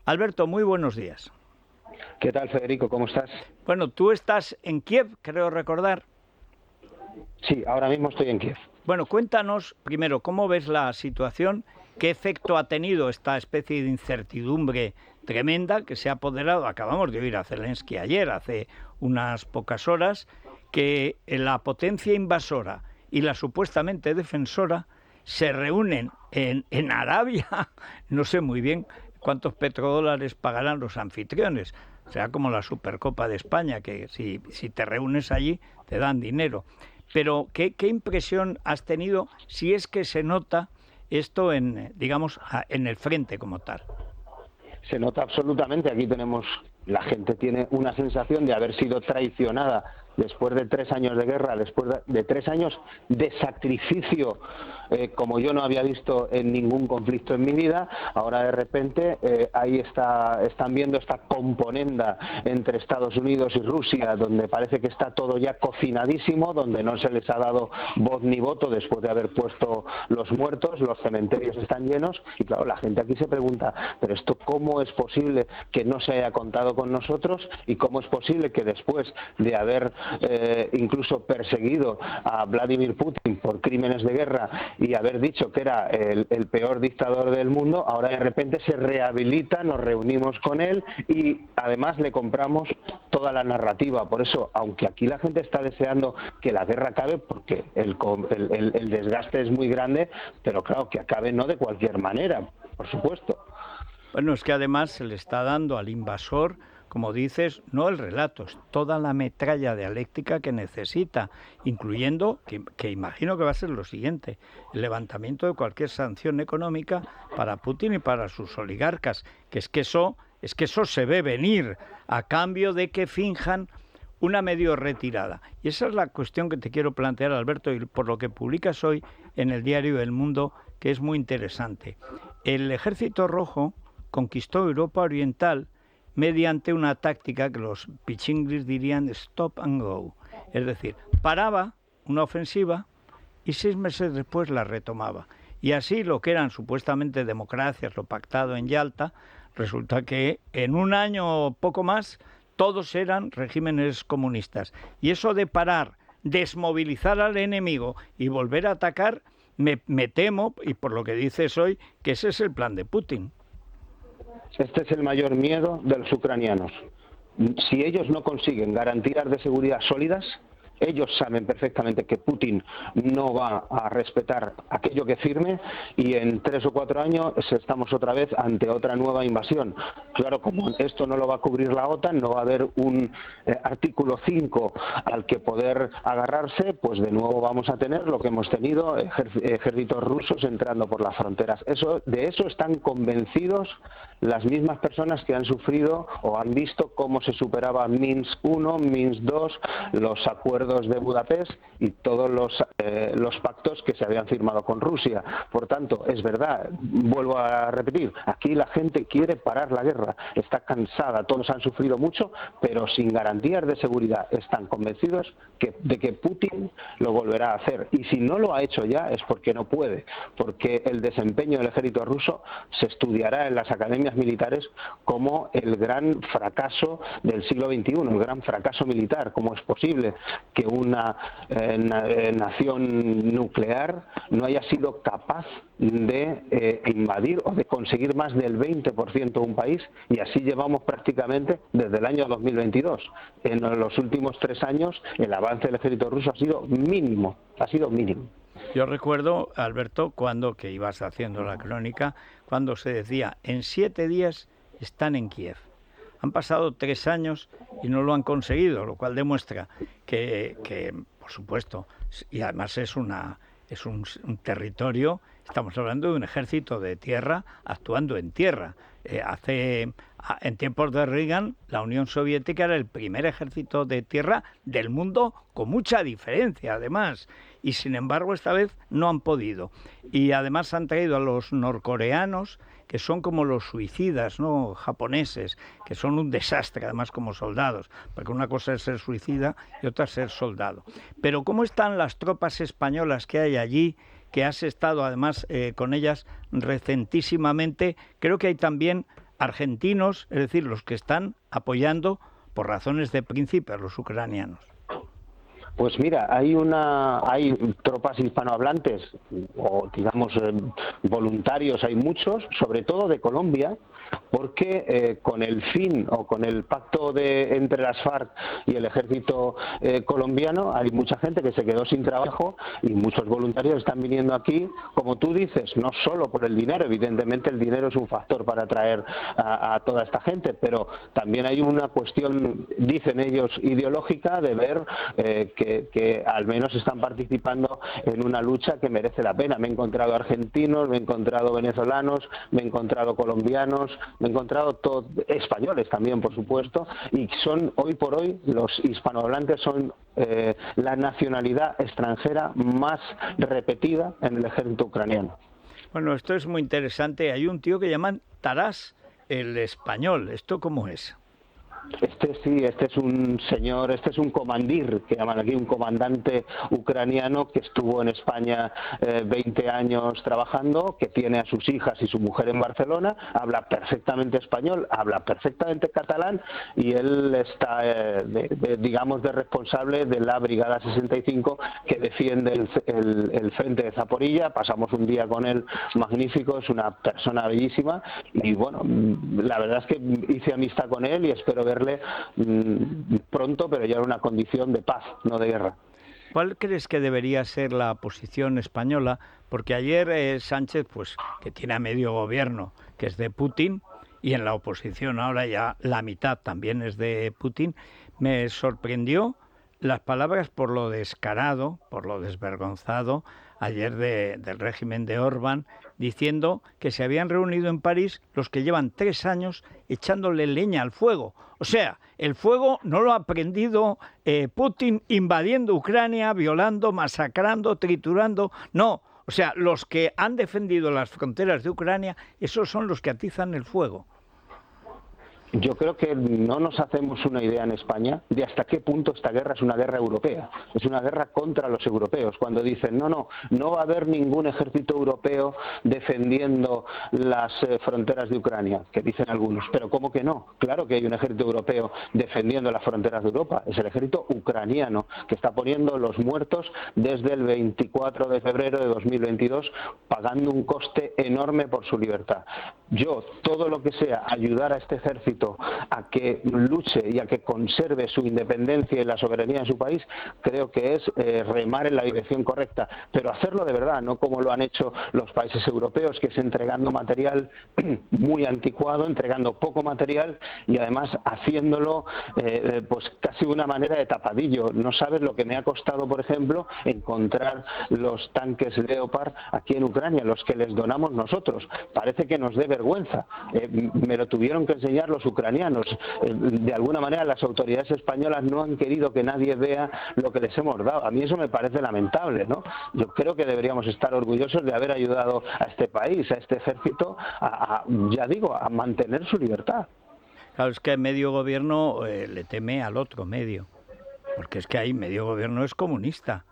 Alberto, muy buenos días. ¿Qué tal, Federico? ¿Cómo estás? Bueno, tú estás en Kiev, creo recordar. Sí, ahora mismo estoy en Kiev. Bueno, cuéntanos primero cómo ves la situación, qué efecto ha tenido esta especie de incertidumbre tremenda que se ha apoderado. Acabamos de oír a Zelensky ayer, hace unas pocas horas, que la potencia invasora y la supuestamente defensora se reúnen en Arabia. No sé muy bien cuántos petrodólares pagarán los anfitriones. Será como la Supercopa de España, que si te reúnes allí te dan dinero. Pero, ¿qué impresión has tenido si es que se nota esto digamos, en el frente como tal? Se nota absolutamente. Aquí la gente tiene una sensación de haber sido traicionada después de 3 años de guerra, después de 3 años de sacrificio, como yo no había visto en ningún conflicto en mi vida. Ahora de repente ahí están viendo esta componenda entre Estados Unidos y Rusia, donde parece que está todo ya cocinadísimo, donde no se les ha dado voz ni voto después de haber puesto los muertos, los cementerios están llenos, y claro, la gente aquí se pregunta, pero esto ¿cómo es posible que no se haya contado con nosotros? ¿Y cómo es posible que después de haber incluso perseguido a Vladimir Putin por crímenes de guerra y haber dicho que era el peor dictador del mundo, ahora de repente se rehabilita, nos reunimos con él y además le compramos toda la narrativa? Por eso, aunque aquí la gente está deseando que la guerra acabe, porque el desgaste es muy grande, pero claro, que acabe no de cualquier manera, por supuesto. Bueno, es que además se le está dando al invasor, como dices, no el relato, es toda la metralla dialéctica que necesita, incluyendo, que imagino que va a ser lo siguiente, el levantamiento de cualquier sanción económica para Putin y para sus oligarcas, que es que eso se ve venir a cambio de que finjan una medio retirada. Y esa es la cuestión que te quiero plantear, Alberto, y por lo que publicas hoy en el diario El Mundo, que es muy interesante. El Ejército Rojo conquistó Europa Oriental mediante una táctica que los pichinglis dirían stop and go. Es decir, paraba una ofensiva y 6 meses después la retomaba. Y así lo que eran supuestamente democracias, lo pactado en Yalta, resulta que en un año o poco más todos eran regímenes comunistas. Y eso de parar, desmovilizar al enemigo y volver a atacar, me temo, y por lo que dices hoy, que ese es el plan de Putin. Este es el mayor miedo de los ucranianos. Si ellos no consiguen garantías de seguridad sólidas, ellos saben perfectamente que Putin no va a respetar aquello que firme y en 3 o 4 años estamos otra vez ante otra nueva invasión. Claro, como esto no lo va a cubrir la OTAN, no va a haber un artículo 5 al que poder agarrarse, pues de nuevo vamos a tener lo que hemos tenido, ejércitos rusos entrando por las fronteras. De eso están convencidos las mismas personas que han sufrido o han visto cómo se superaba Minsk I, Minsk II, los acuerdos de Budapest y todos los pactos que se habían firmado con Rusia. Por tanto, es verdad, vuelvo a repetir, aquí la gente quiere parar la guerra, está cansada, todos han sufrido mucho, pero sin garantías de seguridad están convencidos de que Putin lo volverá a hacer. Y si no lo ha hecho ya es porque no puede, porque el desempeño del ejército ruso se estudiará en las academias militares como el gran fracaso del siglo XXI, el gran fracaso militar. ¿Cómo es posible que una nación nuclear no haya sido capaz de invadir o de conseguir más del 20% de un país? Y así llevamos prácticamente desde el año 2022. En los últimos 3 años el avance del ejército ruso ha sido mínimo, Yo recuerdo, Alberto, que ibas haciendo la crónica, cuando se decía, en 7 días están en Kiev. Han pasado 3 años y no lo han conseguido, lo cual demuestra que por supuesto, y además es un territorio, estamos hablando de un ejército de tierra actuando en tierra. En tiempos de Reagan, la Unión Soviética era el primer ejército de tierra del mundo, con mucha diferencia además, y sin embargo esta vez no han podido. Y además han traído a los norcoreanos, que son como los suicidas, ¿no?, japoneses, que son un desastre además como soldados, porque una cosa es ser suicida y otra es ser soldado. Pero ¿cómo están las tropas españolas que hay allí, que has estado además con ellas recentísimamente? Creo que hay también argentinos, es decir, los que están apoyando por razones de príncipe a los ucranianos? Pues mira, hay tropas hispanohablantes, o digamos voluntarios, hay muchos, sobre todo de Colombia, porque con el fin o con el pacto entre las FARC y el ejército colombiano hay mucha gente que se quedó sin trabajo y muchos voluntarios están viniendo aquí, como tú dices, no solo por el dinero, evidentemente el dinero es un factor para atraer a toda esta gente, pero también hay una cuestión, dicen ellos, ideológica de ver que al menos están participando en una lucha que merece la pena. Me he encontrado argentinos, me he encontrado venezolanos, me he encontrado colombianos, me he encontrado todos españoles también, por supuesto, y son hoy por hoy los hispanohablantes son la nacionalidad extranjera más repetida en el ejército ucraniano. Bueno, esto es muy interesante. Hay un tío que llaman Taras el español. ¿Esto cómo es? Este es un señor, este es un comandir, que llaman aquí, un comandante ucraniano que estuvo en España 20 años trabajando, que tiene a sus hijas y su mujer en Barcelona, habla perfectamente español, habla perfectamente catalán y él está, digamos, de responsable de la Brigada 65 que defiende el frente de Zaporilla. Pasamos un día con él magnífico, es una persona bellísima y bueno, la verdad es que hice amistad con él y espero verle pronto, pero ya en una condición de paz, no de guerra. ¿Cuál crees que debería ser la posición española? Porque ayer Sánchez, pues que tiene a medio gobierno, que es de Putin, y en la oposición ahora ya la mitad también es de Putin, me sorprendió las palabras por lo descarado, por lo desvergonzado, ayer del régimen de Orbán, diciendo que se habían reunido en París los que llevan 3 años echándole leña al fuego. O sea, el fuego no lo ha prendido Putin invadiendo Ucrania, violando, masacrando, triturando. No, o sea, los que han defendido las fronteras de Ucrania, esos son los que atizan el fuego. Yo creo que no nos hacemos una idea en España de hasta qué punto esta guerra es una guerra europea, es una guerra contra los europeos. Cuando dicen no va a haber ningún ejército europeo defendiendo las fronteras de Ucrania, que dicen algunos, pero ¿cómo que no? Claro que hay un ejército europeo defendiendo las fronteras de Europa, es el ejército ucraniano que está poniendo los muertos desde el 24 de febrero de 2022, pagando un coste enorme por su libertad. Yo, todo lo que sea ayudar a este ejército a que luche y a que conserve su independencia y la soberanía de su país, creo que es remar en la dirección correcta, pero hacerlo de verdad, no como lo han hecho los países europeos, que es entregando material muy anticuado, entregando poco material y además haciéndolo pues casi de una manera de tapadillo. No sabes lo que me ha costado, por ejemplo, encontrar los tanques Leopard aquí en Ucrania, los que les donamos nosotros. Parece que nos dé vergüenza. Me lo tuvieron que enseñar los ucranianos. De alguna manera las autoridades españolas no han querido que nadie vea lo que les hemos dado. A mí eso me parece lamentable, ¿no? Yo creo que deberíamos estar orgullosos de haber ayudado a este país, a este ejército, ya digo, a mantener su libertad. Claro, es que medio gobierno le teme al otro medio, porque es que ahí medio gobierno es comunista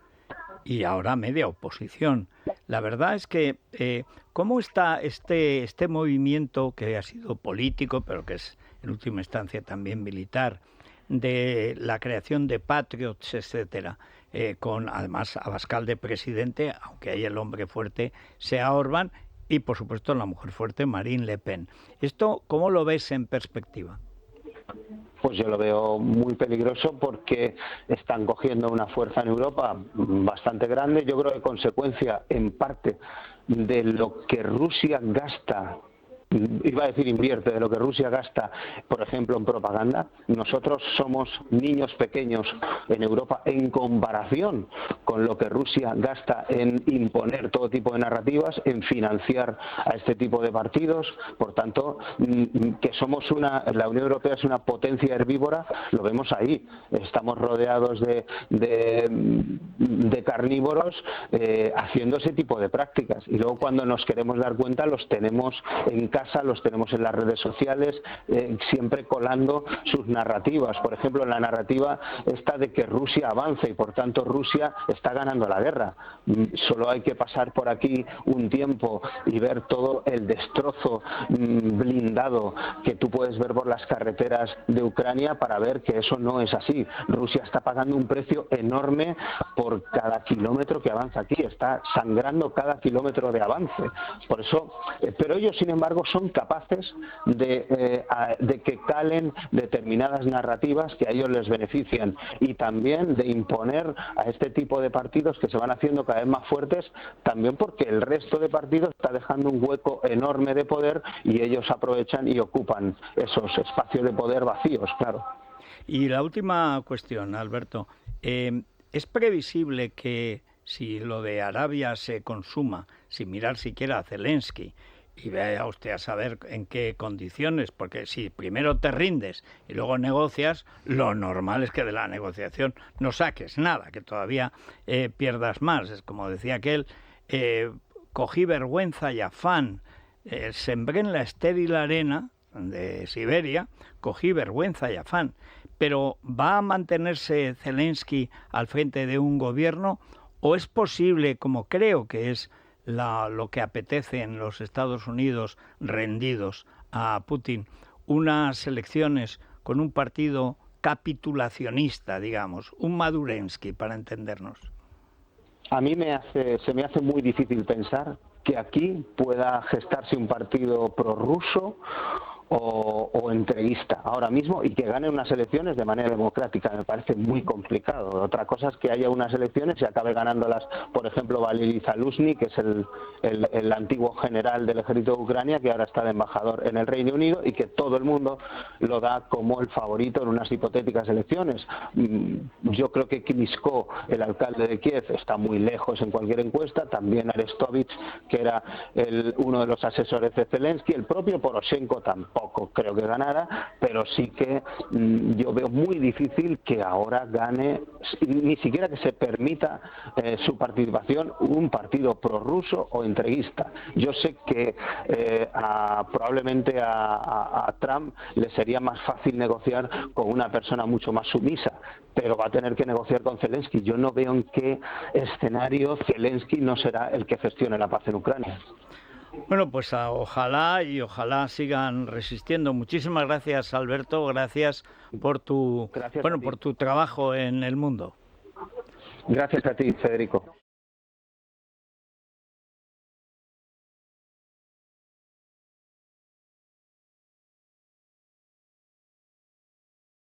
y ahora media oposición. La verdad es que ¿cómo está este movimiento que ha sido político, pero que es en última instancia también militar, de la creación de Patriots, etcétera, con además Abascal de presidente, aunque ahí el hombre fuerte sea Orbán, y por supuesto la mujer fuerte Marine Le Pen? ¿Esto cómo lo ves en perspectiva? Pues yo lo veo muy peligroso porque están cogiendo una fuerza en Europa bastante grande. Yo creo que consecuencia en parte de lo que Rusia gasta, iba a decir invierte, de lo que Rusia gasta, por ejemplo, en propaganda. Nosotros somos niños pequeños en Europa en comparación con lo que Rusia gasta en imponer todo tipo de narrativas, en financiar a este tipo de partidos. Por tanto, que somos la Unión Europea es una potencia herbívora, lo vemos ahí. Estamos rodeados de carnívoros haciendo ese tipo de prácticas. Y luego cuando nos queremos dar cuenta los tenemos en casa casa, los tenemos en las redes sociales, siempre colando sus narrativas. Por ejemplo, la narrativa esta de que Rusia avance y por tanto Rusia está ganando la guerra. Solo hay que pasar por aquí un tiempo y ver todo el destrozo blindado que tú puedes ver por las carreteras de Ucrania para ver que eso no es así. Rusia está pagando un precio enorme por cada kilómetro que avanza aquí, está sangrando cada kilómetro de avance. Por eso, pero ellos sin embargo son capaces de que calen determinadas narrativas que a ellos les benefician y también de imponer a este tipo de partidos que se van haciendo cada vez más fuertes, también porque el resto de partidos está dejando un hueco enorme de poder y ellos aprovechan y ocupan esos espacios de poder vacíos, claro. Y la última cuestión, Alberto, ¿es previsible que si lo de Arabia se consuma, sin mirar siquiera a Zelensky, y vaya usted a saber en qué condiciones, porque si primero te rindes y luego negocias, lo normal es que de la negociación no saques nada, que todavía pierdas más? Es como decía aquel, cogí vergüenza y afán, sembré en la estéril arena de Siberia, cogí vergüenza y afán. Pero ¿va a mantenerse Zelensky al frente de un gobierno o es posible, como creo que es lo que apetece en los Estados Unidos rendidos a Putin, unas elecciones con un partido capitulacionista, digamos, un Madurensky, para entendernos? A mí se me hace muy difícil pensar que aquí pueda gestarse un partido prorruso o entreguista ahora mismo y que gane unas elecciones de manera democrática. Me parece muy complicado. Otra cosa es que haya unas elecciones y acabe ganándolas, por ejemplo, Valery Zaluzny, que es el antiguo general del ejército de Ucrania, que ahora está de embajador en el Reino Unido y que todo el mundo lo da como el favorito en unas hipotéticas elecciones. Yo creo que Klitschko, el alcalde de Kiev, está muy lejos en cualquier encuesta, también Arestovich, que era uno de los asesores de Zelensky, el propio Poroshenko tampoco creo que ganara, pero sí que yo veo muy difícil que ahora gane, ni siquiera que se permita su participación, un partido prorruso o entreguista. Yo sé que probablemente a Trump le sería más fácil negociar con una persona mucho más sumisa, pero va a tener que negociar con Zelensky. Yo no veo en qué escenario Zelensky no será el que gestione la paz en Ucrania. Bueno, pues ojalá sigan resistiendo. Muchísimas gracias, Alberto. Gracias por tu trabajo en el mundo. Gracias a ti, Federico.